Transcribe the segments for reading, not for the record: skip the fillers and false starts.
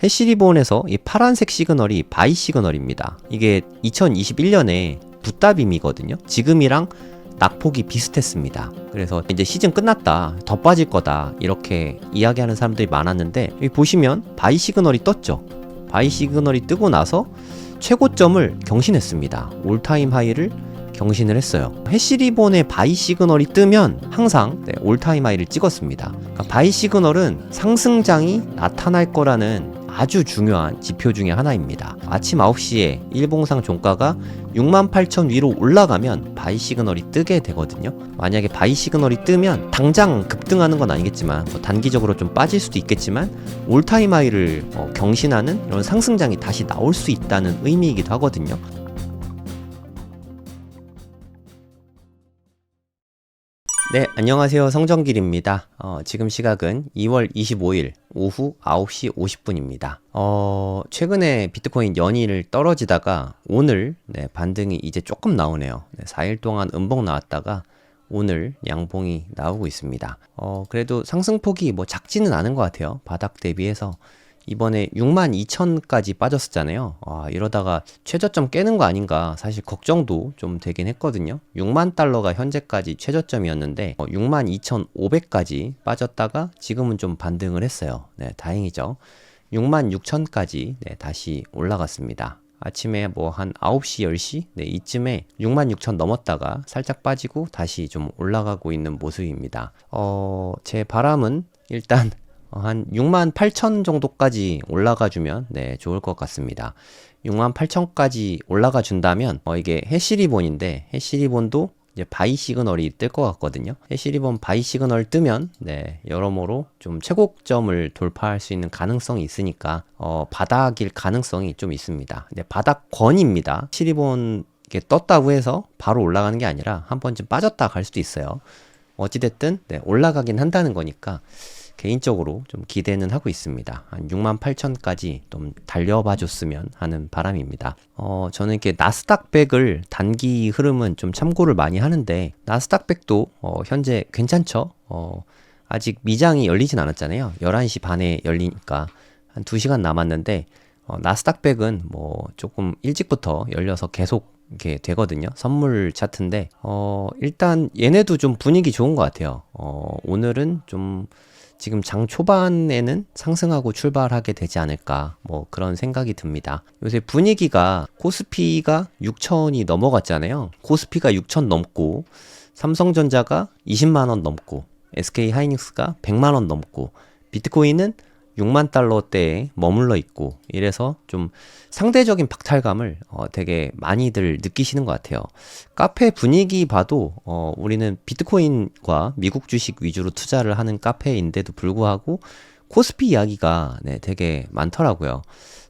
해시리본에서 이 파란색 시그널이 바이 시그널입니다. 이게 2021년에 붓다빔이거든요. 지금이랑 낙폭이 비슷했습니다. 그래서 이제 시즌 끝났다, 더 빠질 거다 이렇게 이야기하는 사람들이 많았는데, 여기 보시면 바이 시그널이 떴죠. 바이 시그널이 뜨고 나서 최고점을 경신했습니다. 올타임 하이를 경신을 했어요. 해시리본의 바이 시그널이 뜨면 항상 올타임 하이를 찍었습니다. 그러니까 바이 시그널은 상승장이 나타날 거라는 아주 중요한 지표 중에 하나입니다. 아침 9시에 일봉상 종가가 68,000 위로 올라가면 바이 시그널이 뜨게 되거든요. 만약에 바이 시그널이 뜨면 당장 급등하는 건 아니겠지만 단기적으로 좀 빠질 수도 있겠지만 올타임 하이를 경신하는 이런 상승장이 다시 나올 수 있다는 의미이기도 하거든요. 네, 안녕하세요. 성정길입니다. 지금 시각은 2월 25일 오후 9시 50분입니다. 최근에 비트코인 연이를 떨어지다가 오늘 반등이 이제 조금 나오네요. 4일 동안 음봉 나왔다가 오늘 양봉이 나오고 있습니다. 그래도 상승폭이 뭐 작지는 않은 것 같아요. 바닥 대비해서. 이번에 62,000까지 빠졌었잖아요. 이러다가 최저점 깨는 거 아닌가 사실 걱정도 좀 되긴 했거든요. 6만 달러가 현재까지 최저점이었는데 62,500까지 빠졌다가 지금은 좀 반등을 했어요. 네, 다행이죠. 66,000까지 다시 올라갔습니다. 아침에 뭐 한 9시, 10시? 이쯤에 66,000 넘었다가 살짝 빠지고 다시 좀 올라가고 있는 모습입니다. 제 바람은 일단 한 68,000 정도까지 올라가 주면 좋을 것 같습니다. 68,000까지 올라가 준다면 이게 해시리본인데 해시리본도 이제 바이 시그널이 뜰 것 같거든요. 해시리본 바이 시그널 뜨면 여러모로 좀 최고점을 돌파할 수 있는 가능성이 있으니까 바닥일 가능성이 좀 있습니다. 바닥권입니다. 해시리본 이게 떴다고 해서 바로 올라가는 게 아니라 한 번쯤 빠졌다 갈 수도 있어요. 어찌됐든 올라가긴 한다는 거니까 개인적으로 좀 기대는 하고 있습니다. 한 68,000까지 좀 달려봐 줬으면 하는 바람입니다. 저는 이렇게 나스닥백을 단기 흐름은 좀 참고를 많이 하는데 나스닥백도 현재 괜찮죠? 아직 미장이 열리진 않았잖아요. 11시 반에 열리니까 한 2시간 남았는데 나스닥백은 뭐 조금 일찍부터 열려서 계속 이렇게 되거든요. 선물 차트인데 일단 얘네도 좀 분위기 좋은 것 같아요. 오늘은 좀 지금 장 초반에는 상승하고 출발하게 되지 않을까 뭐 그런 생각이 듭니다. 요새 분위기가 코스피가 6,000이 넘어갔잖아요. 코스피가 6,000 넘고 삼성전자가 20만원 넘고 SK하이닉스가 100만원 넘고 비트코인은 6만 달러대에 머물러 있고 이래서 좀 상대적인 박탈감을 되게 많이들 느끼시는 것 같아요. 카페 분위기 봐도 우리는 비트코인과 미국 주식 위주로 투자를 하는 카페인데도 불구하고 코스피 이야기가 되게 많더라고요.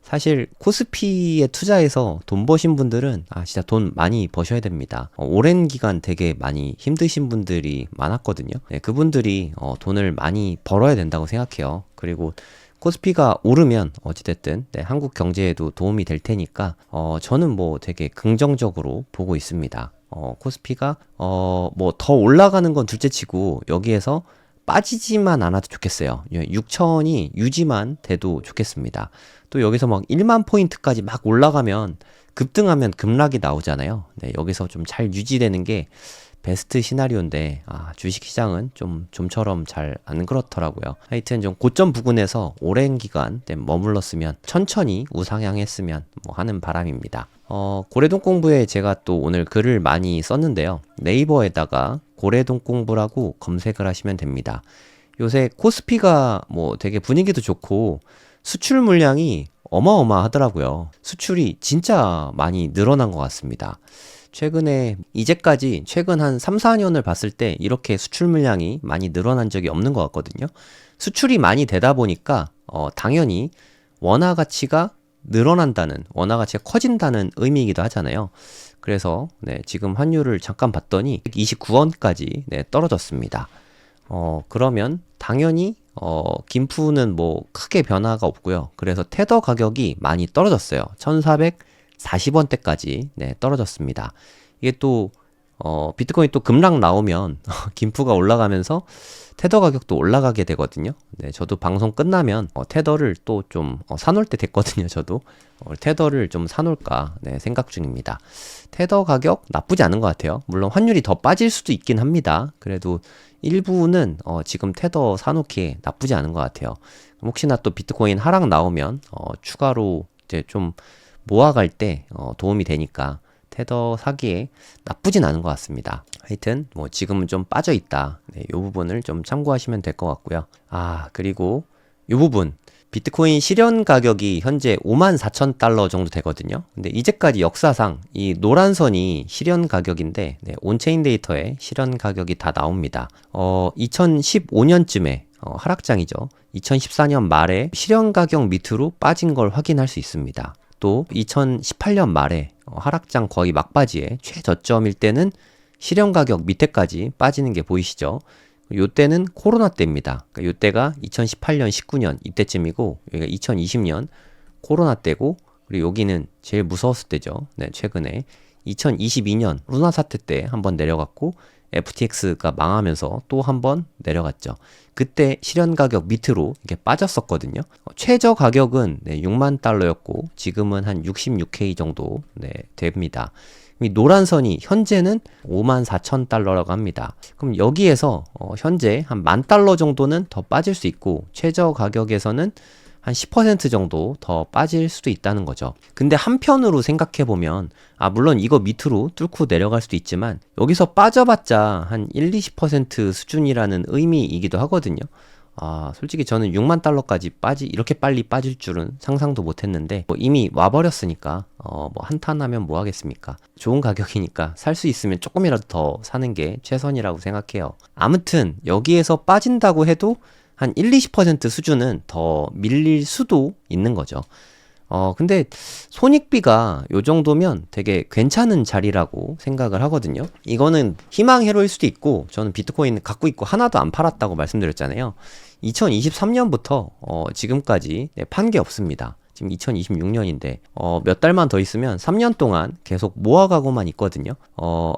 사실 코스피에 투자해서 돈 버신 분들은 진짜 돈 많이 버셔야 됩니다. 오랜 기간 되게 많이 힘드신 분들이 많았거든요. 그분들이 돈을 많이 벌어야 된다고 생각해요. 그리고 코스피가 오르면 어찌됐든 한국 경제에도 도움이 될 테니까 저는 뭐 되게 긍정적으로 보고 있습니다. 코스피가 뭐 더 올라가는 건 둘째치고 여기에서 빠지지만 않아도 좋겠어요. 6,000이 유지만 돼도 좋겠습니다. 또 여기서 막 1만 포인트까지 막 올라가면 급등하면 급락이 나오잖아요. 여기서 좀 잘 유지되는 게 베스트 시나리오인데 주식시장은 좀처럼 잘 안 그렇더라고요. 하여튼 좀 고점 부근에서 오랜 기간 머물렀으면 천천히 우상향했으면 뭐 하는 바람입니다. 고래동 공부에 제가 또 오늘 글을 많이 썼는데요. 네이버에다가 고래동 공부라고 검색을 하시면 됩니다. 요새 코스피가 뭐 되게 분위기도 좋고 수출 물량이 어마어마하더라고요. 수출이 진짜 많이 늘어난 것 같습니다. 최근에 이제까지 최근 한 3, 4년을 봤을 때 이렇게 수출 물량이 많이 늘어난 적이 없는 것 같거든요. 수출이 많이 되다 보니까 당연히 원화 가치가 늘어난다는, 원화 가치가 커진다는 의미이기도 하잖아요. 그래서 지금 환율을 잠깐 봤더니 29원까지 떨어졌습니다. 그러면 당연히 김푸는 뭐 크게 변화가 없고요. 그래서 테더 가격이 많이 떨어졌어요. 1440원대까지 떨어졌습니다. 이게 또 비트코인 또 급락 나오면 김프가 올라가면서 테더 가격도 올라가게 되거든요. 네, 저도 방송 끝나면 테더를 또 좀 사놓을 때 됐거든요. 저도 테더를 좀 사놓을까 생각 중입니다. 테더 가격 나쁘지 않은 것 같아요. 물론 환율이 더 빠질 수도 있긴 합니다. 그래도 일부는 지금 테더 사놓기에 나쁘지 않은 것 같아요. 혹시나 또 비트코인 하락 나오면 추가로 이제 좀 모아갈 때 도움이 되니까 테더 사기에 나쁘진 않은 것 같습니다. 하여튼 뭐 지금은 좀 빠져 있다. 네, 이 부분을 좀 참고하시면 될 것 같고요. 그리고 이 부분 비트코인 실현 가격이 현재 54,000달러 정도 되거든요. 근데 이제까지 역사상 이 노란 선이 실현 가격인데 온체인 데이터에 실현 가격이 다 나옵니다. 2015년쯤에 하락장이죠. 2014년 말에 실현 가격 밑으로 빠진 걸 확인할 수 있습니다. 또 2018년 말에 하락장 거의 막바지에 최저점일 때는 실현 가격 밑에까지 빠지는 게 보이시죠? 요때는 코로나 때입니다. 그러니까 요때가 2018년, 19년 이때쯤이고 여기가 2020년 코로나 때고 그리고 여기는 제일 무서웠을 때죠. 네, 최근에 2022년 루나 사태 때 한번 내려갔고 FTX가 망하면서 또 한번 내려갔죠. 그때 실현 가격 밑으로 이렇게 빠졌었거든요. 최저 가격은 6만 달러였고 지금은 한 66K 정도 됩니다. 이 노란 선이 현재는 54,000달러라고 합니다. 그럼 여기에서 현재 한 10,000달러 정도는 더 빠질 수 있고 최저 가격에서는 한 10% 정도 더 빠질 수도 있다는 거죠. 근데 한편으로 생각해보면 물론 이거 밑으로 뚫고 내려갈 수도 있지만 여기서 빠져봤자 한 1, 20% 수준이라는 의미이기도 하거든요. 솔직히 저는 6만 달러까지 이렇게 빨리 빠질 줄은 상상도 못 했는데, 이미 와버렸으니까, 한탄하면 뭐 하겠습니까? 좋은 가격이니까 살 수 있으면 조금이라도 더 사는 게 최선이라고 생각해요. 아무튼, 여기에서 빠진다고 해도 한 1, 20% 수준은 더 밀릴 수도 있는 거죠. 근데 손익비가 요 정도면 되게 괜찮은 자리라고 생각을 하거든요. 이거는 희망회로일 수도 있고, 저는 비트코인 갖고 있고 하나도 안 팔았다고 말씀드렸잖아요. 2023년부터 지금까지 판 게 없습니다. 지금 2026년인데 몇 달만 더 있으면 3년 동안 계속 모아가고만 있거든요.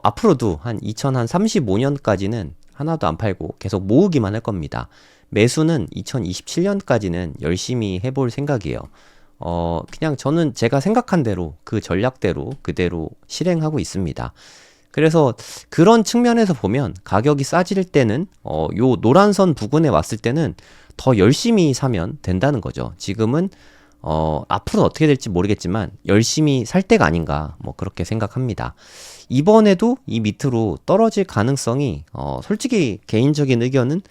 앞으로도 한 2035년까지는 하나도 안 팔고 계속 모으기만 할 겁니다. 매수는 2027년까지는 열심히 해볼 생각이에요. 그냥 저는 제가 생각한 대로 그 전략대로 그대로 실행하고 있습니다. 그래서 그런 측면에서 보면 가격이 싸질 때는 요 노란선 부근에 왔을 때는 더 열심히 사면 된다는 거죠. 지금은 앞으로 어떻게 될지 모르겠지만 열심히 살 때가 아닌가 그렇게 생각합니다. 이번에도 이 밑으로 떨어질 가능성이 솔직히 개인적인 의견은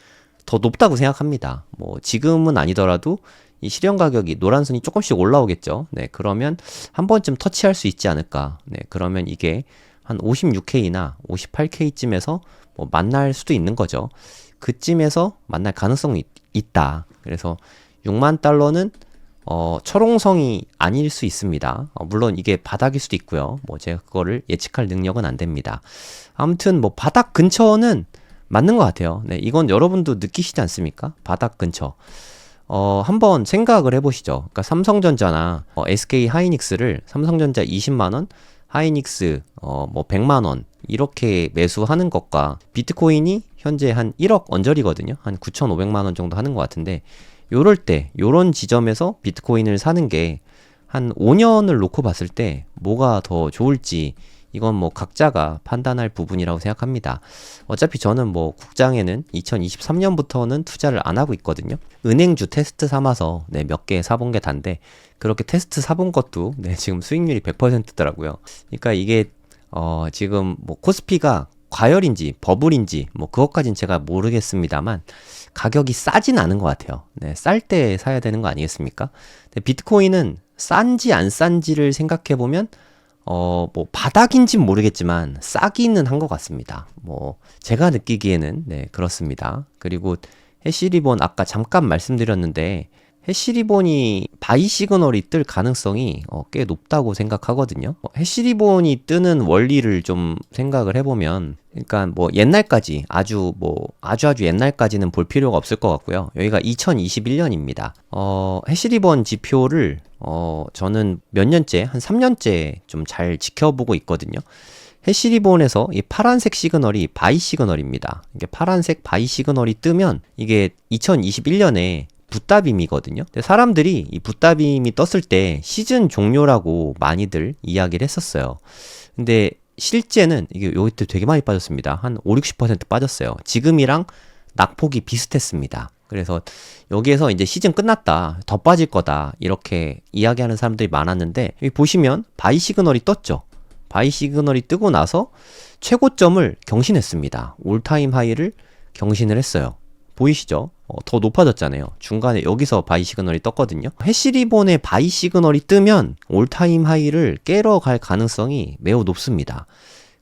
더 높다고 생각합니다. 지금은 아니더라도 이 실현 가격이 노란선이 조금씩 올라오겠죠. 네, 그러면 한 번쯤 터치할 수 있지 않을까. 네, 그러면 이게 한 56K나 58K쯤에서 만날 수도 있는 거죠. 그쯤에서 만날 가능성이 있다. 그래서 6만 달러는 철옹성이 아닐 수 있습니다. 물론 이게 바닥일 수도 있고요. 제가 그거를 예측할 능력은 안 됩니다. 아무튼 바닥 근처는 맞는 것 같아요. 네, 이건 여러분도 느끼시지 않습니까? 바닥 근처. 한번 생각을 해보시죠. 그러니까 삼성전자나 SK 하이닉스를 삼성전자 20만원, 하이닉스 100만원 이렇게 매수하는 것과 비트코인이 현재 한 1억 언저리거든요. 한 9,500만원 정도 하는 것 같은데 요럴 때 요런 지점에서 비트코인을 사는 게 한 5년을 놓고 봤을 때 뭐가 더 좋을지 이건 각자가 판단할 부분이라고 생각합니다. 어차피 저는 국장에는 2023년부터는 투자를 안 하고 있거든요. 은행주 테스트 삼아서 몇 개 사본 게 단데 그렇게 테스트 사본 것도 지금 수익률이 100%더라고요. 그러니까 이게 지금 코스피가 과열인지 버블인지 그것까진 제가 모르겠습니다만 가격이 싸진 않은 것 같아요. 쌀 때 사야 되는 거 아니겠습니까? 비트코인은 싼지 안 싼지를 생각해보면 바닥인진 모르겠지만 싸기는 한 것 같습니다. 제가 느끼기에는 그렇습니다. 그리고 해시리본 아까 잠깐 말씀드렸는데 해시리본이 바이 시그널이 뜰 가능성이 꽤 높다고 생각하거든요. 해시리본이 뜨는 원리를 좀 생각을 해보면 그러니까 옛날까지 아주 옛날까지는 볼 필요가 없을 것 같고요. 여기가 2021년입니다. 해시리본 지표를 저는 몇 년째 한 3년째 좀 잘 지켜보고 있거든요. 해시리본에서 이 파란색 시그널이 바이 시그널입니다. 이게 파란색 바이 시그널이 뜨면 이게 2021년에 붓다빔이거든요. 근데 사람들이 이 붓다빔이 떴을 때 시즌 종료라고 많이들 이야기를 했었어요. 근데 실제는 이게 요때 되게 많이 빠졌습니다. 한 5, 60% 빠졌어요. 지금이랑 낙폭이 비슷했습니다. 그래서 여기에서 이제 시즌 끝났다, 더 빠질 거다 이렇게 이야기하는 사람들이 많았는데, 여기 보시면 바이 시그널이 떴죠. 바이 시그널이 뜨고 나서 최고점을 경신했습니다. 올타임 하이를 경신을 했어요. 보이시죠? 더 높아졌잖아요. 중간에 여기서 바이 시그널이 떴거든요. 해시리본의 바이 시그널이 뜨면 올타임 하이를 깨러 갈 가능성이 매우 높습니다.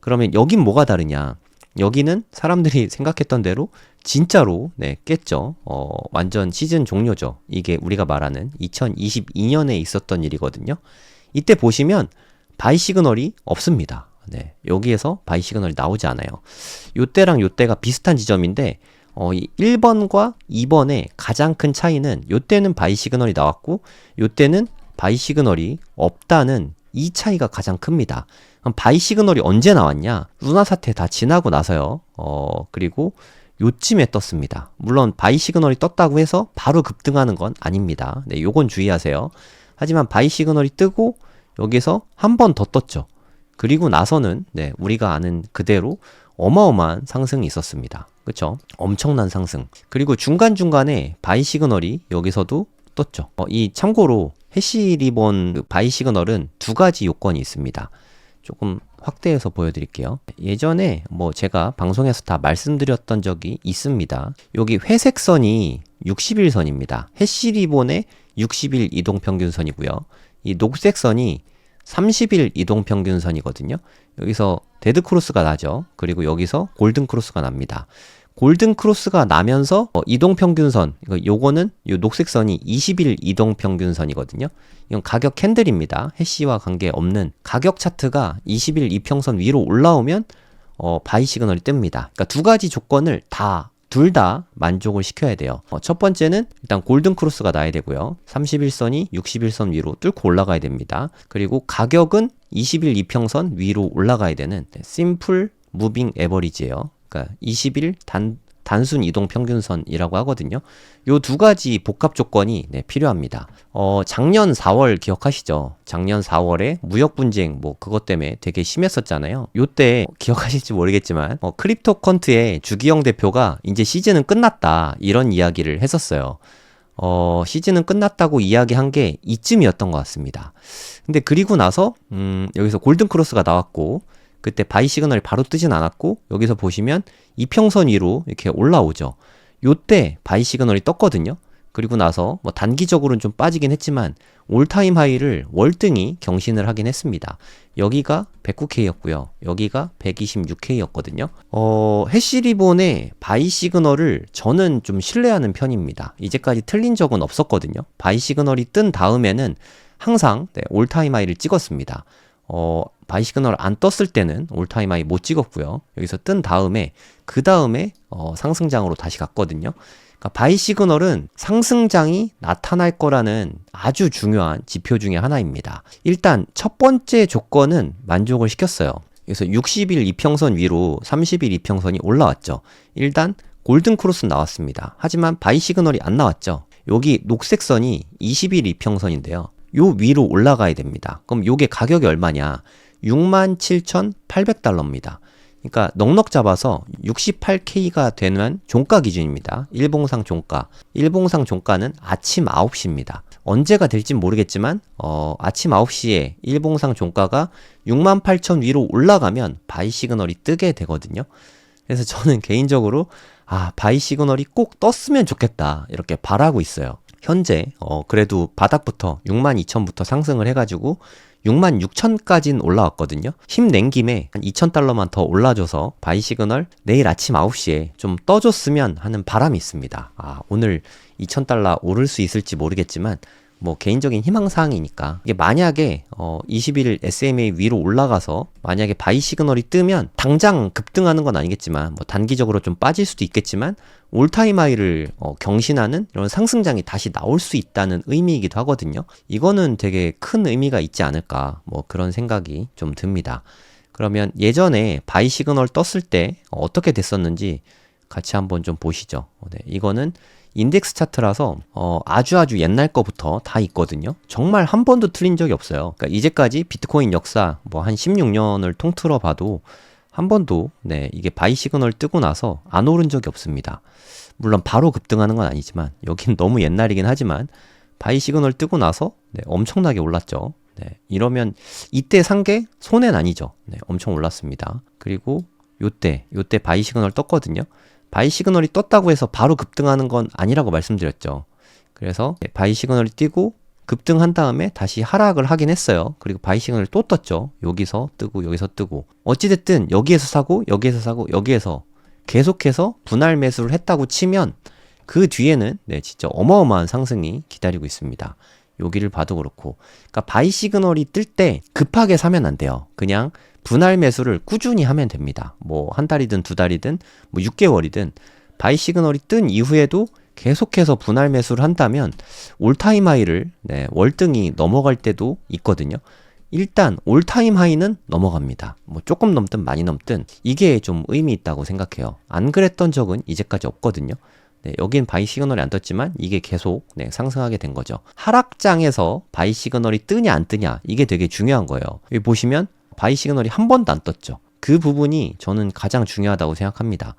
그러면 여긴 뭐가 다르냐? 여기는 사람들이 생각했던 대로 진짜로 깼죠. 완전 시즌 종료죠. 이게 우리가 말하는 2022년에 있었던 일이거든요. 이때 보시면 바이 시그널이 없습니다. 여기에서 바이 시그널이 나오지 않아요. 요때랑 요때가 비슷한 지점인데, 이 1번과 2번의 가장 큰 차이는 요때는 바이 시그널이 나왔고 요때는 바이 시그널이 없다는 이 차이가 가장 큽니다. 그럼 바이 시그널이 언제 나왔냐? 루나 사태 다 지나고 나서요. 그리고 요쯤에 떴습니다. 물론 바이 시그널이 떴다고 해서 바로 급등하는 건 아닙니다. 요건 주의하세요. 하지만 바이 시그널이 뜨고 여기서 한 번 더 떴죠. 그리고 나서는 우리가 아는 그대로 어마어마한 상승이 있었습니다. 그쵸? 엄청난 상승. 그리고 중간중간에 바이 시그널이 여기서도 떴죠. 이 참고로 해시리본 바이 시그널은 두 가지 요건이 있습니다. 조금 확대해서 보여드릴게요. 예전에 제가 방송에서 다 말씀드렸던 적이 있습니다. 여기 회색 선이 60일선입니다. 해시리본의 60일 이동평균선이고요. 이 녹색 선이 30일 이동평균선이거든요. 여기서 데드크로스가 나죠. 그리고 여기서 골든크로스가 납니다. 골든크로스가 나면서 이동평균선, 요거는 요 녹색 선이 20일 이동평균선이거든요. 이건 가격 캔들입니다. 해시와 관계없는 가격 차트가 20일 이평선 위로 올라오면 바이 시그널이 뜹니다. 그러니까 두 가지 조건을 둘 다 만족을 시켜야 돼요. 첫 번째는 일단 골든크로스가 나야 되고요. 30일선이 60일선 위로 뚫고 올라가야 됩니다. 그리고 가격은 20일 이평선 위로 올라가야 되는 심플 무빙 에버리지예요. 그러니까 20일 단순 이동 평균선이라고 하거든요. 요 두 가지 복합 조건이 필요합니다. 작년 4월 기억하시죠? 작년 4월에 무역 분쟁 그것 때문에 되게 심했었잖아요. 요때 기억하실지 모르겠지만 크립토컨트의 주기영 대표가 이제 시즌은 끝났다 이런 이야기를 했었어요. 시즌은 끝났다고 이야기한 게 이쯤이었던 것 같습니다. 근데 그리고 나서 여기서 골든크로스가 나왔고, 그때 바이 시그널이 바로 뜨진 않았고, 여기서 보시면 이평선 위로 이렇게 올라오죠. 요때 바이 시그널이 떴거든요. 그리고 나서 단기적으로는 좀 빠지긴 했지만 올타임 하이를 월등히 경신을 하긴 했습니다. 여기가 109K였고요. 여기가 126K였거든요. 해시리본의 바이 시그널을 저는 좀 신뢰하는 편입니다. 이제까지 틀린 적은 없었거든요. 바이 시그널이 뜬 다음에는 항상 올타임 하이를 찍었습니다. 바이 시그널 안 떴을 때는 올타임 하이 못 찍었고요. 여기서 뜬 다음에 그 다음에 상승장으로 다시 갔거든요. 그러니까 바이 시그널은 상승장이 나타날 거라는 아주 중요한 지표 중에 하나입니다. 일단 첫 번째 조건은 만족을 시켰어요. 그래서 60일 이평선 위로 30일 이평선이 올라왔죠. 일단 골든크로스 나왔습니다. 하지만 바이 시그널이 안 나왔죠. 여기 녹색 선이 20일 이평선인데요. 요 위로 올라가야 됩니다. 그럼 요게 가격이 얼마냐? 67,800달러입니다. 그러니까 넉넉 잡아서 68K가 되는 종가 기준입니다. 일봉상 종가. 일봉상 종가는 아침 9시입니다. 언제가 될진 모르겠지만 아침 9시에 일봉상 종가가 68,000 위로 올라가면 바이 시그널이 뜨게 되거든요. 그래서 저는 개인적으로 바이 시그널이 꼭 떴으면 좋겠다 이렇게 바라고 있어요. 현재 그래도 바닥부터 62,000부터 상승을 해가지고 66,000까지는 올라왔거든요. 힘낸 김에 한 2,000달러만 더 올라줘서 바이 시그널 내일 아침 9시에 좀 떠줬으면 하는 바람이 있습니다. 오늘 2,000달러 오를 수 있을지 모르겠지만 개인적인 희망사항이니까, 이게 만약에 21일 SMA 위로 올라가서 만약에 바이 시그널이 뜨면 당장 급등하는 건 아니겠지만 단기적으로 좀 빠질 수도 있겠지만 올타임 하이를 경신하는 이런 상승장이 다시 나올 수 있다는 의미이기도 하거든요. 이거는 되게 큰 의미가 있지 않을까 그런 생각이 좀 듭니다. 그러면 예전에 바이 시그널 떴을 때 어떻게 됐었는지 같이 한번 좀 보시죠. 네, 이거는 인덱스 차트라서 아주 옛날 거부터 다 있거든요. 정말 한 번도 틀린 적이 없어요. 그러니까 이제까지 비트코인 역사 뭐 한 16년을 통틀어 봐도 한 번도 네, 이게 바이 시그널 뜨고 나서 안 오른 적이 없습니다. 물론 바로 급등하는 건 아니지만 여긴 너무 옛날이긴 하지만 바이 시그널 뜨고 나서 네, 엄청나게 올랐죠. 네, 이러면 이때 산 게 손해는 아니죠. 네, 엄청 올랐습니다. 그리고 요때 바이 시그널 떴거든요. 바이 시그널이 떴다고 해서 바로 급등하는 건 아니라고 말씀드렸죠. 그래서 바이 시그널이 뜨고 급등한 다음에 다시 하락을 하긴 했어요. 그리고 바이 시그널이 또 떴죠. 여기서 뜨고 여기서 뜨고 어찌됐든 여기에서 사고 여기에서 사고 여기에서 계속해서 분할 매수를 했다고 치면 그 뒤에는 네, 진짜 어마어마한 상승이 기다리고 있습니다. 여기를 봐도 그렇고 그러니까 바이 시그널이 뜰 때 급하게 사면 안 돼요. 그냥 분할 매수를 꾸준히 하면 됩니다. 뭐 한 달이든 두 달이든 뭐 6개월이든 바이 시그널이 뜬 이후에도 계속해서 분할 매수를 한다면 올타임 하이를 네, 월등히 넘어갈 때도 있거든요. 일단 올타임 하이는 넘어갑니다. 뭐 조금 넘든 많이 넘든 이게 좀 의미 있다고 생각해요. 안 그랬던 적은 이제까지 없거든요. 네, 여긴 바이 시그널이 안 떴지만 이게 계속 네, 상승하게 된 거죠. 하락장에서 바이 시그널이 뜨냐 안 뜨냐 이게 되게 중요한 거예요. 여기 보시면 바이 시그널이 한 번도 안 떴죠. 그 부분이 저는 가장 중요하다고 생각합니다.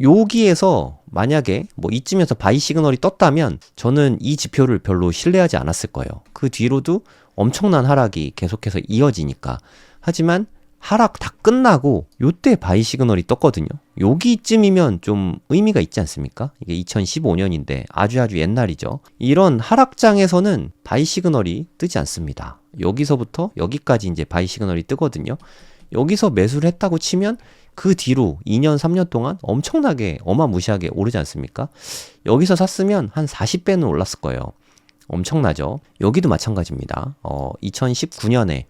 여기에서 만약에 뭐 이쯤에서 바이 시그널이 떴다면 저는 이 지표를 별로 신뢰하지 않았을 거예요. 그 뒤로도 엄청난 하락이 계속해서 이어지니까. 하지만 하락 다 끝나고 요때 바이 시그널이 떴거든요. 여기쯤이면 좀 의미가 있지 않습니까? 이게 2015년인데 아주 옛날이죠. 이런 하락장에서는 바이 시그널이 뜨지 않습니다. 여기서부터 여기까지 이제 바이 시그널이 뜨거든요. 여기서 매수를 했다고 치면 그 뒤로 2년, 3년 동안 엄청나게 어마무시하게 오르지 않습니까? 여기서 샀으면 한 40배는 올랐을 거예요. 엄청나죠? 여기도 마찬가지입니다. 2019년에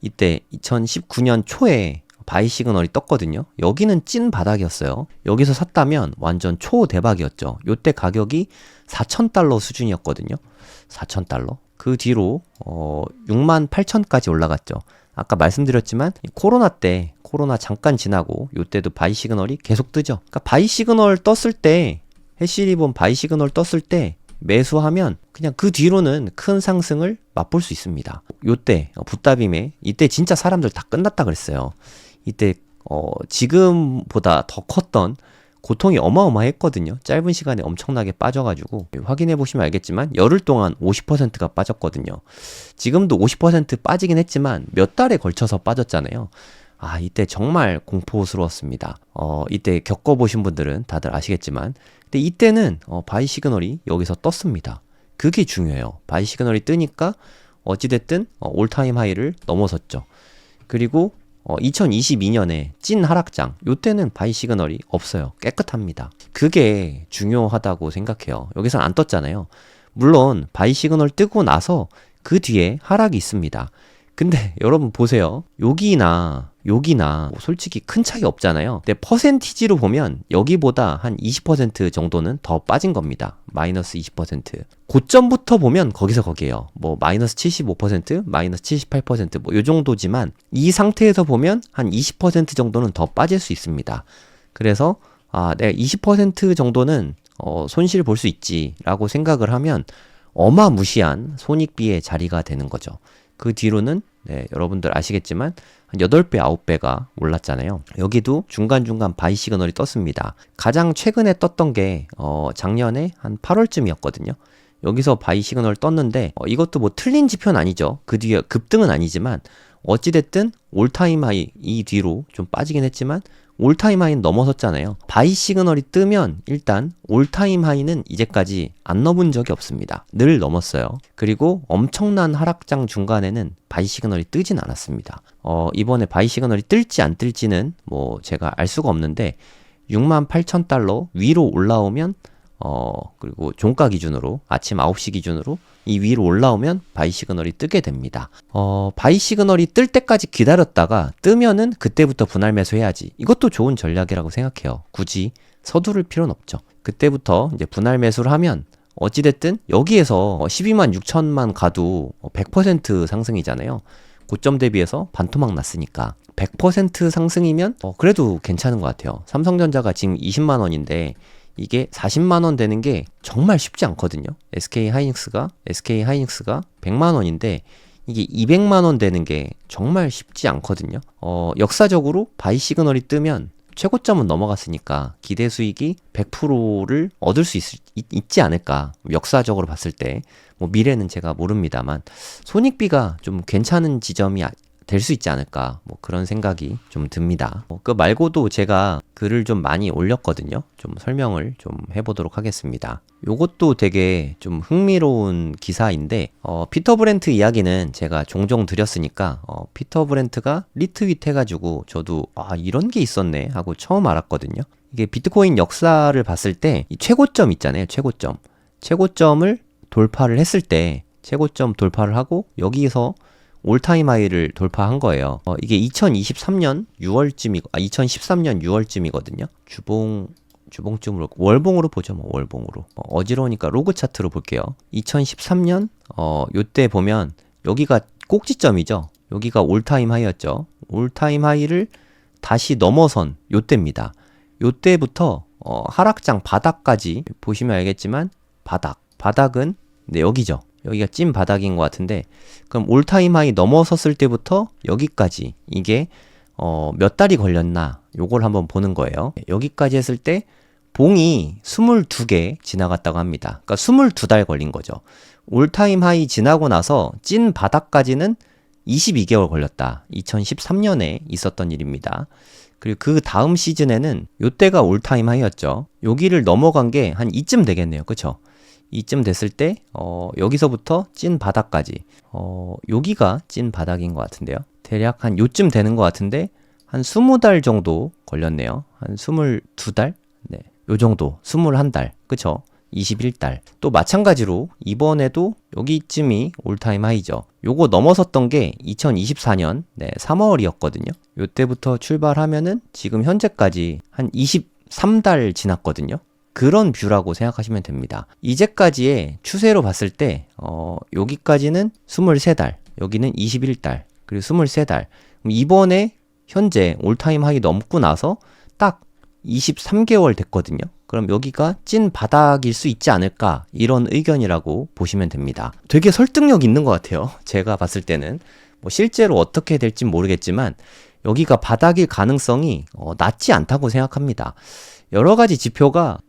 이때 2019년 초에 바이 시그널이 떴거든요. 여기는 찐 바닥이었어요. 여기서 샀다면 완전 초대박이었죠. 요때 가격이 4,000달러 수준이었거든요. 4,000달러. 그 뒤로 68,000까지 올라갔죠. 아까 말씀드렸지만 코로나 잠깐 지나고 요때도 바이 시그널이 계속 뜨죠. 그러니까 바이 시그널 떴을 때 해시리본 바이 시그널 떴을 때 매수하면 그냥 그 뒤로는 큰 상승을 맛볼 수 있습니다. 요때 붓다빔에 이때 진짜 사람들 다 끝났다 그랬어요. 이때 지금보다 더 컸던 고통이 어마어마했거든요. 짧은 시간에 엄청나게 빠져가지고 확인해 보시면 알겠지만 열흘 동안 50%가 빠졌거든요. 지금도 50% 빠지긴 했지만 몇 달에 걸쳐서 빠졌잖아요. 아, 이때 정말 공포스러웠습니다. 이때 겪어보신 분들은 다들 아시겠지만 근데 이때는 바이 시그널이 여기서 떴습니다. 그게 중요해요. 바이 시그널이 뜨니까 어찌됐든 올타임 하이를 넘어섰죠. 그리고 2022년에 찐 하락장 요때는 바이 시그널이 없어요. 깨끗합니다. 그게 중요하다고 생각해요. 여기선 안 떴잖아요. 물론 바이 시그널 뜨고 나서 그 뒤에 하락이 있습니다. 근데 여러분 보세요. 여기나 뭐 솔직히 큰 차이 없잖아요. 근데 퍼센티지로 보면 여기보다 한 20% 정도는 더 빠진 겁니다. 마이너스 20%. 고점부터 보면 거기서 거기에요. 뭐 마이너스 75%, 마이너스 78%, 뭐 요 정도지만 이 상태에서 보면 한 20% 정도는 더 빠질 수 있습니다. 그래서 내가 20% 정도는 손실 볼 수 있지라고 생각을 하면 어마무시한 손익비의 자리가 되는 거죠. 그 뒤로는 네, 여러분들 아시겠지만 한 8배, 9배가 올랐잖아요. 여기도 중간중간 바이 시그널이 떴습니다. 가장 최근에 떴던 게 작년에 한 8월쯤이었거든요. 여기서 바이 시그널 떴는데 이것도 뭐 틀린 지표는 아니죠. 그 뒤에 급등은 아니지만 어찌됐든 올타임 하이 이 뒤로 좀 빠지긴 했지만 올타임 하이는 넘어섰잖아요. 바이 시그널이 뜨면 일단 올타임 하이는 이제까지 안 넘은 적이 없습니다. 늘 넘었어요. 그리고 엄청난 하락장 중간에는 바이 시그널이 뜨진 않았습니다. 이번에 바이 시그널이 뜰지 안 뜰지는 뭐 제가 알 수가 없는데 68,000달러 위로 올라오면 그리고 종가 기준으로 아침 9시 기준으로 이 위로 올라오면 바이 시그널이 뜨게 됩니다. 바이 시그널이 뜰 때까지 기다렸다가 뜨면은 그때부터 분할 매수해야지. 이것도 좋은 전략이라고 생각해요. 굳이 서두를 필요는 없죠. 그때부터 이제 분할 매수를 하면 어찌됐든 여기에서 12만 6천만 가도 100% 상승이잖아요. 고점 대비해서 반토막 났으니까. 100% 상승이면 그래도 괜찮은 것 같아요. 삼성전자가 지금 20만 원인데 이게 40만 원 되는 게 정말 쉽지 않거든요. SK 하이닉스가 100만 원인데 이게 200만 원 되는 게 정말 쉽지 않거든요. 역사적으로 바이 시그널이 뜨면 최고점은 넘어갔으니까 기대 수익이 100%를 얻을 수 있지 않을까. 역사적으로 봤을 때 뭐 미래는 제가 모릅니다만 손익비가 좀 괜찮은 지점이 될 수 있지 않을까, 뭐 그런 생각이 좀 듭니다. 그 말고도 제가 글을 좀 많이 올렸거든요. 좀 설명을 좀 해보도록 하겠습니다. 요것도 되게 좀 흥미로운 기사인데 피터 브렌트 이야기는 제가 종종 드렸으니까 피터 브렌트가 리트윗 해가지고 저도 이런 게 있었네 하고 처음 알았거든요. 이게 비트코인 역사를 봤을 때 이 최고점 있잖아요. 최고점을 돌파를 했을 때 최고점 돌파를 하고 여기서 올타임 하이를 돌파한 거예요. 이게 2013년 6월쯤이거든요. 주봉쯤으로, 월봉으로 보죠, 뭐, 월봉으로. 어지러우니까 로그 차트로 볼게요. 2013년, 요때 보면, 여기가 꼭지점이죠. 여기가 올타임 하이였죠. 올타임 하이를 다시 넘어선 요때입니다. 요때부터, 하락장 바닥까지, 보시면 알겠지만, 바닥은, 네, 여기죠. 여기가 찐 바닥인 것 같은데, 그럼 올타임 하이 넘어섰을 때부터 여기까지 이게 몇 달이 걸렸나 요걸 한번 보는 거예요. 여기까지 했을 때 봉이 22개 지나갔다고 합니다. 그러니까 22달 걸린 거죠. 올타임 하이 지나고 나서 찐 바닥까지는 22개월 걸렸다. 2013년에 있었던 일입니다. 그리고 그 다음 시즌에는 요때가 올타임 하이였죠. 여기를 넘어간 게 한 이쯤 되겠네요. 그쵸? 이쯤 됐을 때 여기서부터 찐 바닥까지 여기가 찐 바닥인 것 같은데요. 대략 한 요쯤 되는 것 같은데 한 20달 정도 걸렸네요. 한 22달? 네, 요 정도. 21달. 그쵸? 21달. 또 마찬가지로 이번에도 여기쯤이 올타임 하이죠. 요거 넘어섰던 게 2024년 3월이었거든요. 요때부터 출발하면은 지금 현재까지 한 23달 지났거든요. 그런 뷰라고 생각하시면 됩니다. 이제까지의 추세로 봤을 때 여기까지는 23달, 여기는 21달, 그리고 23달. 이번에 현재 올타임 하이 넘고 나서 딱 23개월 됐거든요. 그럼 여기가 찐 바닥일 수 있지 않을까, 이런 의견이라고 보시면 됩니다. 되게 설득력 있는 것 같아요. 제가 봤을 때는 뭐 실제로 어떻게 될지 모르겠지만 여기가 바닥일 가능성이 낮지 않다고 생각합니다. 여러 가지 지표가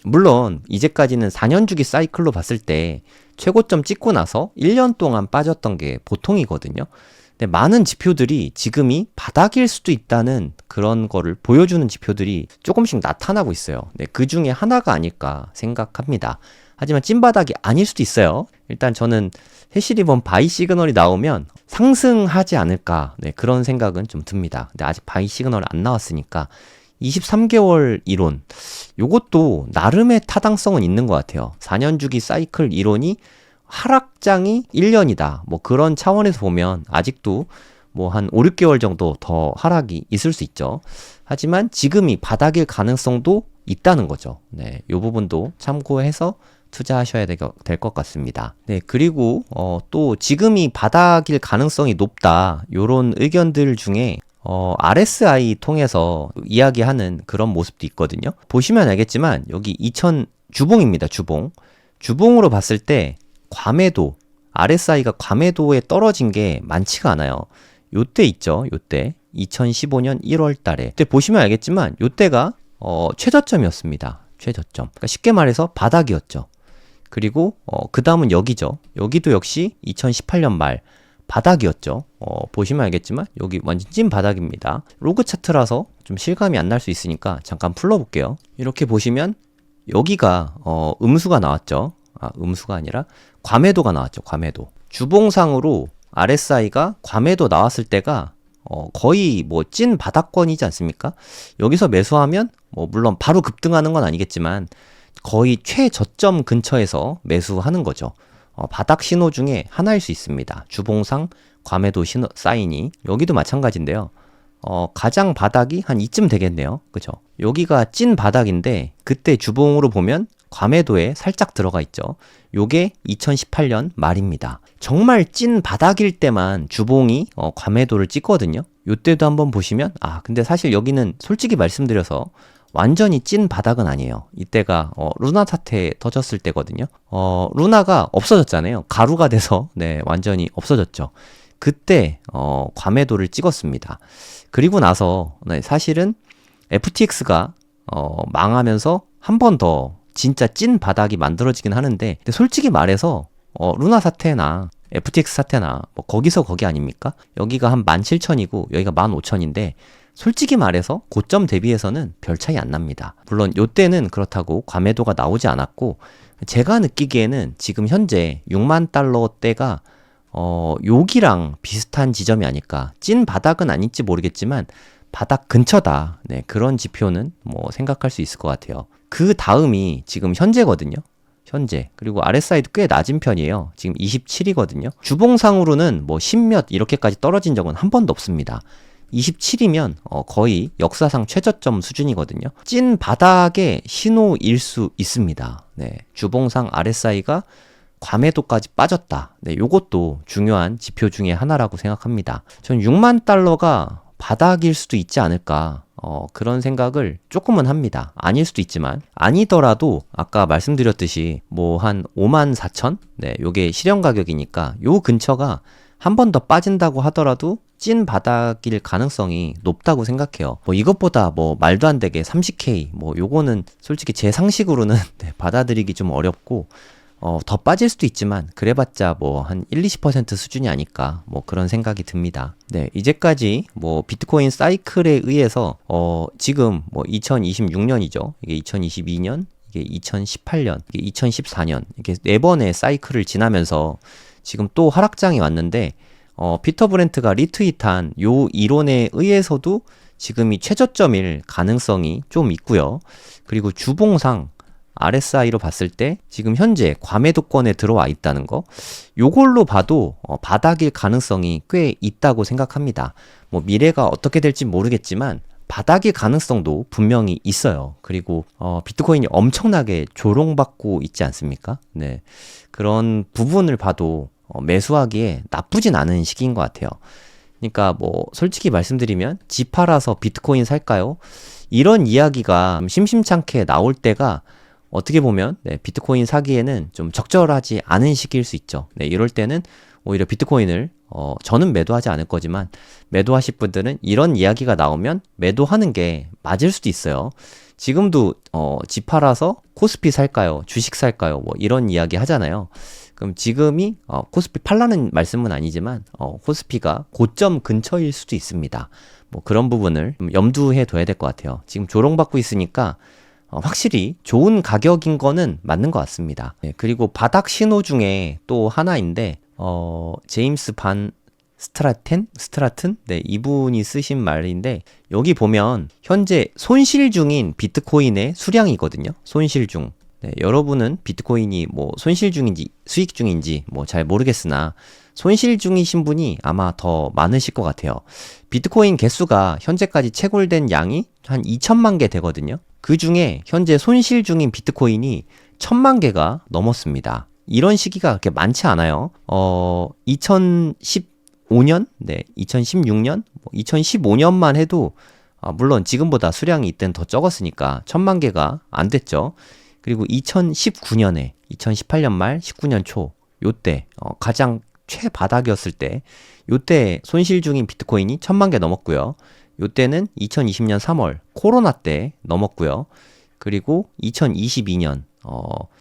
물론 이제까지는 4년 주기 사이클로 봤을 때 최고점 찍고 나서 1년 동안 빠졌던 게 보통이거든요. 근데 많은 지표들이 지금이 바닥일 수도 있다는 그런 거를 보여주는 지표들이 조금씩 나타나고 있어요. 네, 그 중에 하나가 아닐까 생각합니다. 하지만 찐바닥이 아닐 수도 있어요. 일단 저는 해시리본 바이 시그널이 나오면 상승하지 않을까, 네, 그런 생각은 좀 듭니다. 근데 아직 바이 시그널 안 나왔으니까 23개월 이론, 요것도 나름의 타당성은 있는 것 같아요. 4년 주기 사이클 이론이 하락장이 1년이다. 뭐 그런 차원에서 보면 아직도 뭐 한 5, 6개월 정도 더 하락이 있을 수 있죠. 하지만 지금이 바닥일 가능성도 있다는 거죠. 네, 요 부분도 참고해서 투자하셔야 될 것 같습니다. 네, 그리고 또 지금이 바닥일 가능성이 높다, 요런 의견들 중에 RSI 통해서 이야기하는 그런 모습도 있거든요. 보시면 알겠지만 여기 주봉입니다. 주봉으로 봤을 때 과매도, RSI가 과매도에 떨어진 게 많지가 않아요. 요때 있죠. 요때 2015년 1월 달에. 그때 보시면 알겠지만 요때가 최저점이었습니다. 최저점. 그러니까 쉽게 말해서 바닥이었죠. 그리고 그 다음은 여기죠. 여기도 역시 2018년 말 바닥이었죠. 보시면 알겠지만 여기 완전 찐 바닥입니다. 로그 차트라서 좀 실감이 안 날 수 있으니까 잠깐 풀러볼게요. 이렇게 보시면 여기가 음수가 나왔죠. 음수가 아니라 과매도가 나왔죠. 과매도. 주봉상으로 RSI가 과매도 나왔을 때가 거의 뭐 찐 바닥권이지 않습니까? 여기서 매수하면 뭐 물론 바로 급등하는 건 아니겠지만 거의 최저점 근처에서 매수하는 거죠. 바닥 신호 중에 하나일 수 있습니다. 주봉상 과매도 신호 사인이. 여기도 마찬가지인데요. 가장 바닥이 한 이쯤 되겠네요. 그죠? 여기가 찐 바닥인데 그때 주봉으로 보면 과매도에 살짝 들어가 있죠. 요게 2018년 말입니다. 정말 찐 바닥일 때만 주봉이 과매도를 찍거든요. 요때도 한번 보시면, 근데 사실 여기는 솔직히 말씀드려서 완전히 찐 바닥은 아니에요. 이때가 루나 사태 터졌을 때거든요. 루나가 없어졌잖아요. 가루가 돼서 네, 완전히 없어졌죠. 그때 과매도를 찍었습니다. 그리고 나서 네, 사실은 FTX가 망하면서 한 번 더 진짜 찐 바닥이 만들어지긴 하는데, 근데 솔직히 말해서 루나 사태나 FTX 사태나 뭐 거기서 거기 아닙니까? 여기가 한 17,000이고 여기가 15,000인데 솔직히 말해서 고점 대비해서는 별 차이 안 납니다. 물론 요때는 그렇다고 과매도가 나오지 않았고, 제가 느끼기에는 지금 현재 6만 달러대가 여기랑 비슷한 지점이 아닐까. 찐 바닥은 아닐지 모르겠지만 바닥 근처다. 네, 그런 지표는 뭐 생각할 수 있을 것 같아요. 그 다음이 지금 현재거든요. 현재. 그리고 RSI도 꽤 낮은 편이에요. 지금 27이거든요. 주봉상으로는 뭐 10몇 이렇게까지 떨어진 적은 한 번도 없습니다. 27이면 거의 역사상 최저점 수준이거든요. 찐 바닥의 신호일 수 있습니다. 네, 주봉상 RSI가 과매도까지 빠졌다. 네, 요것도 중요한 지표 중에 하나라고 생각합니다. 전 6만 달러가 바닥일 수도 있지 않을까. 그런 생각을 조금은 합니다. 아닐 수도 있지만, 아니더라도 아까 말씀드렸듯이 뭐 한 5만 4천? 네, 요게 실현 가격이니까 요 근처가 한 번 더 빠진다고 하더라도 찐 바닥일 가능성이 높다고 생각해요. 뭐 이것보다 뭐 말도 안 되게 30K 뭐 요거는 솔직히 제 상식으로는 네, 받아들이기 좀 어렵고, 더 빠질 수도 있지만 그래봤자 뭐 한 1-20% 수준이 아닐까, 뭐 그런 생각이 듭니다. 네, 이제까지 뭐 비트코인 사이클에 의해서 지금 뭐 2026년이죠. 이게 2022년, 이게 2018년, 이게 2014년, 이게 4번의 사이클을 지나면서 지금 또 하락장이 왔는데, 피터 브렌트가 리트윗한 요 이론에 의해서도 지금이 최저점일 가능성이 좀 있고요. 그리고 주봉상 RSI로 봤을 때 지금 현재 과매도권에 들어와 있다는 거, 요걸로 봐도 바닥일 가능성이 꽤 있다고 생각합니다. 뭐 미래가 어떻게 될지 모르겠지만 바닥일 가능성도 분명히 있어요. 그리고 비트코인이 엄청나게 조롱받고 있지 않습니까? 네, 그런 부분을 봐도 매수하기에 나쁘진 않은 시기인 것 같아요. 그러니까 뭐 솔직히 말씀드리면 집 팔아서 비트코인 살까요? 이런 이야기가 심심찮게 나올 때가 어떻게 보면 네, 비트코인 사기에는 좀 적절하지 않은 시기일 수 있죠. 네, 이럴 때는 오히려 비트코인을 저는 매도하지 않을 거지만 매도하실 분들은 이런 이야기가 나오면 매도하는 게 맞을 수도 있어요. 지금도 집 팔아서 코스피 살까요? 주식 살까요? 뭐 이런 이야기 하잖아요. 그럼 지금이 코스피 팔라는 말씀은 아니지만 코스피가 고점 근처일 수도 있습니다. 뭐 그런 부분을 좀 염두해 둬야 될 것 같아요. 지금 조롱받고 있으니까 확실히 좋은 가격인 거는 맞는 것 같습니다. 네, 그리고 바닥 신호 중에 또 하나인데 제임스 반 스트라튼? 네, 이분이 쓰신 말인데, 여기 보면 현재 손실 중인 비트코인의 수량이거든요. 손실 중. 네, 여러분은 비트코인이 뭐 손실 중인지 수익 중인지 뭐 잘 모르겠으나 손실 중이신 분이 아마 더 많으실 것 같아요. 비트코인 개수가 현재까지 채굴된 양이 한 2천만 개 되거든요. 그 중에 현재 손실 중인 비트코인이 1,000만 개가 넘었습니다. 이런 시기가 그렇게 많지 않아요. 2015년, 네, 2016년, 2015년만 해도 물론 지금보다 수량이 이때는 더 적었으니까 1,000만 개가 안 됐죠. 그리고 2019년에 2018년 말 19년 초 요때 가장 최바닥이었을 때 요때 손실 중인 비트코인이 1,000만 개 넘었고요. 요때는 2020년 3월 코로나 때 넘었고요. 그리고 2022년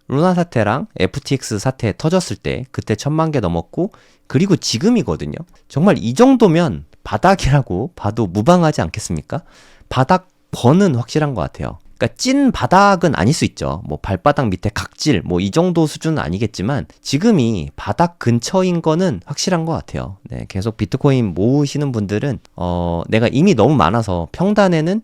루나 사태랑 FTX 사태 터졌을 때 그때 1,000만 개 넘었고, 그리고 지금이거든요. 정말 이 정도면 바닥이라고 봐도 무방하지 않겠습니까? 바닥 번은 확실한 것 같아요. 그러니까 찐 바닥은 아닐 수 있죠. 뭐 발바닥 밑에 각질 뭐 이 정도 수준은 아니겠지만 지금이 바닥 근처인 거는 확실한 것 같아요. 네, 계속 비트코인 모으시는 분들은 내가 이미 너무 많아서 평단에는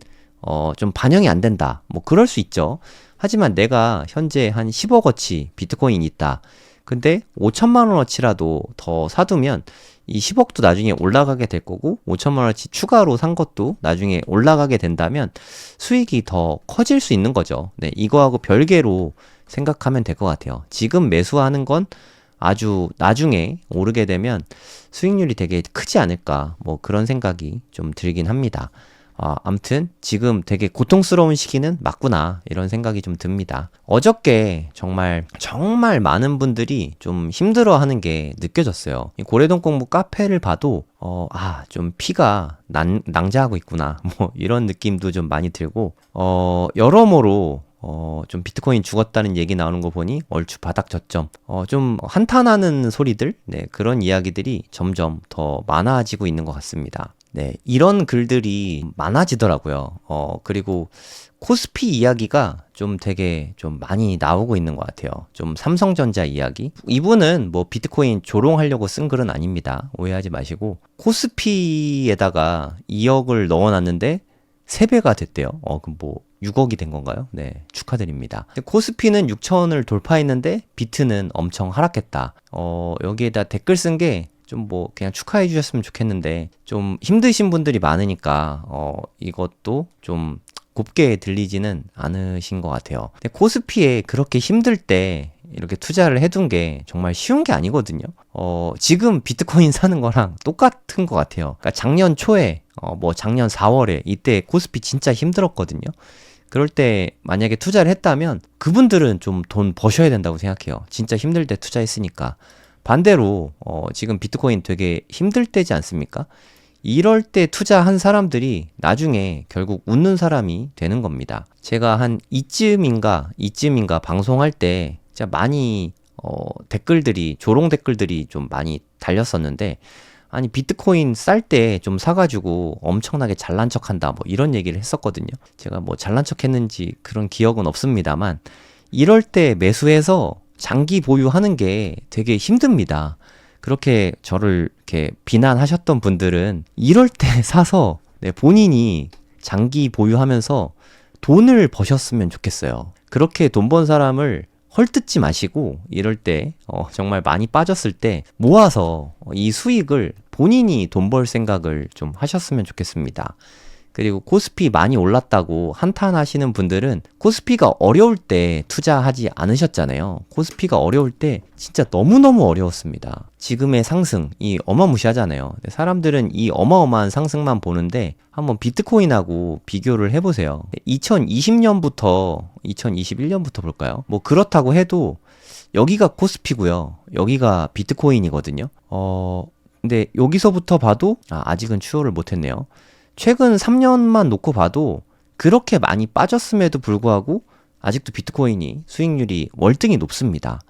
좀 반영이 안 된다. 뭐 그럴 수 있죠. 하지만 내가 현재 한 10억어치 비트코인이 있다. 근데 5천만 원어치라도 더 사두면 이 10억도 나중에 올라가게 될 거고 5천만 원어치 추가로 산 것도 나중에 올라가게 된다면 수익이 더 커질 수 있는 거죠. 네, 이거하고 별개로 생각하면 될 것 같아요. 지금 매수하는 건 아주 나중에 오르게 되면 수익률이 되게 크지 않을까, 뭐 그런 생각이 좀 들긴 합니다. 암튼 지금 되게 고통스러운 시기는 맞구나, 이런 생각이 좀 듭니다. 어저께 정말 많은 분들이 좀 힘들어하는 게 느껴졌어요. 이 고래동 공부 카페를 봐도 좀 피가 낭자하고 있구나, 뭐 이런 느낌도 좀 많이 들고, 여러모로 좀 비트코인 죽었다는 얘기 나오는 거 보니 얼추 바닥 저점, 좀 한탄하는 소리들, 네, 그런 이야기들이 점점 더 많아지고 있는 것 같습니다. 네, 이런 글들이 많아지더라고요. 그리고 코스피 이야기가 좀 되게 좀 많이 나오고 있는 것 같아요. 좀 삼성전자 이야기. 이분은 뭐 비트코인 조롱하려고 쓴 글은 아닙니다. 오해하지 마시고. 코스피에다가 2억을 넣어놨는데 3배가 됐대요. 그럼 뭐 6억이 된 건가요? 네, 축하드립니다. 코스피는 6천을 돌파했는데 비트는 엄청 하락했다. 여기에다 댓글 쓴 게 좀 뭐 그냥 축하해 주셨으면 좋겠는데, 좀 힘드신 분들이 많으니까 이것도 좀 곱게 들리지는 않으신 것 같아요. 근데 코스피에 그렇게 힘들 때 이렇게 투자를 해둔 게 정말 쉬운 게 아니거든요. 지금 비트코인 사는 거랑 똑같은 것 같아요. 그러니까 작년 초에 뭐 작년 4월에 이때 코스피 진짜 힘들었거든요. 그럴 때 만약에 투자를 했다면 그분들은 좀 돈 버셔야 된다고 생각해요. 진짜 힘들 때 투자했으니까. 반대로 지금 비트코인 되게 힘들 때지 않습니까? 이럴 때 투자한 사람들이 나중에 결국 웃는 사람이 되는 겁니다. 제가 한 이쯤인가 방송할 때 진짜 많이 댓글들이, 조롱 댓글들이 좀 많이 달렸었는데, 아니 비트코인 쌀 때 좀 사가지고 엄청나게 잘난 척한다, 뭐 이런 얘기를 했었거든요. 제가 뭐 잘난 척했는지 그런 기억은 없습니다만, 이럴 때 매수해서 장기 보유하는 게 되게 힘듭니다. 그렇게 저를 이렇게 비난하셨던 분들은 이럴 때 사서 본인이 장기 보유하면서 돈을 버셨으면 좋겠어요. 그렇게 돈 번 사람을 헐뜯지 마시고, 이럴 때 정말 많이 빠졌을 때 모아서 이 수익을 본인이 돈 벌 생각을 좀 하셨으면 좋겠습니다. 그리고 코스피 많이 올랐다고 한탄하시는 분들은 코스피가 어려울 때 투자하지 않으셨잖아요. 코스피가 어려울 때 진짜 너무너무 어려웠습니다. 지금의 상승이 어마무시하잖아요. 사람들은 이 어마어마한 상승만 보는데 한번 비트코인하고 비교를 해보세요. 2020년부터 2021년부터 볼까요? 뭐 그렇다고 해도 여기가 코스피고요, 여기가 비트코인이거든요. 근데 여기서부터 봐도 아직은 추월을 못했네요. 최근 3년만 놓고 봐도 그렇게 많이 빠졌음에도 불구하고 아직도 비트코인이 수익률이 월등히 높습니다.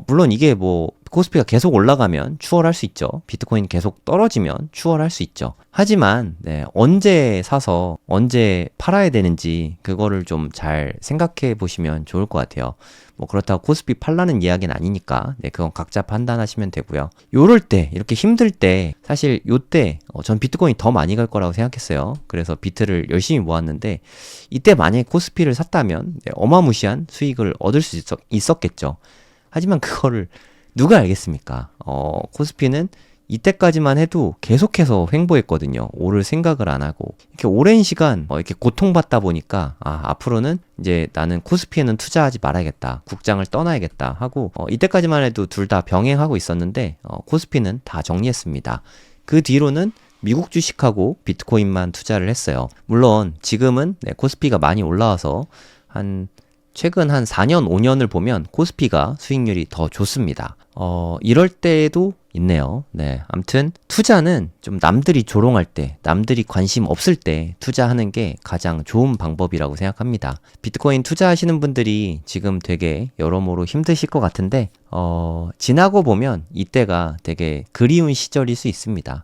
물론 이게 뭐 코스피가 계속 올라가면 추월할 수 있죠. 비트코인 계속 떨어지면 추월할 수 있죠. 하지만 언제 사서 언제 팔아야 되는지 그거를 좀 잘 생각해 보시면 좋을 것 같아요. 뭐 그렇다고 코스피 팔라는 이야기는 아니니까 그건 각자 판단하시면 되고요. 요럴 때, 이렇게 힘들 때, 사실 요때 전 비트코인이 더 많이 갈 거라고 생각했어요. 그래서 비트를 열심히 모았는데, 이때 만약에 코스피를 샀다면 어마무시한 수익을 얻을 수 있었겠죠. 하지만 그거를 누가 알겠습니까? 코스피는 이때까지만 해도 계속해서 횡보했거든요. 오를 생각을 안 하고. 이렇게 오랜 시간 이렇게 고통받다 보니까 앞으로는 이제 나는 코스피에는 투자하지 말아야겠다, 국장을 떠나야겠다 하고 이때까지만 해도 둘 다 병행하고 있었는데 코스피는 다 정리했습니다. 그 뒤로는 미국 주식하고 비트코인만 투자를 했어요. 물론 지금은 코스피가 많이 올라와서 최근 한 4년, 5년을 보면 코스피가 수익률이 더 좋습니다. 이럴 때도 있네요. 아무튼 투자는 좀 남들이 조롱할 때, 남들이 관심 없을 때 투자하는 게 가장 좋은 방법이라고 생각합니다. 비트코인 투자하시는 분들이 지금 되게 여러모로 힘드실 것 같은데 지나고 보면 이때가 되게 그리운 시절일 수 있습니다.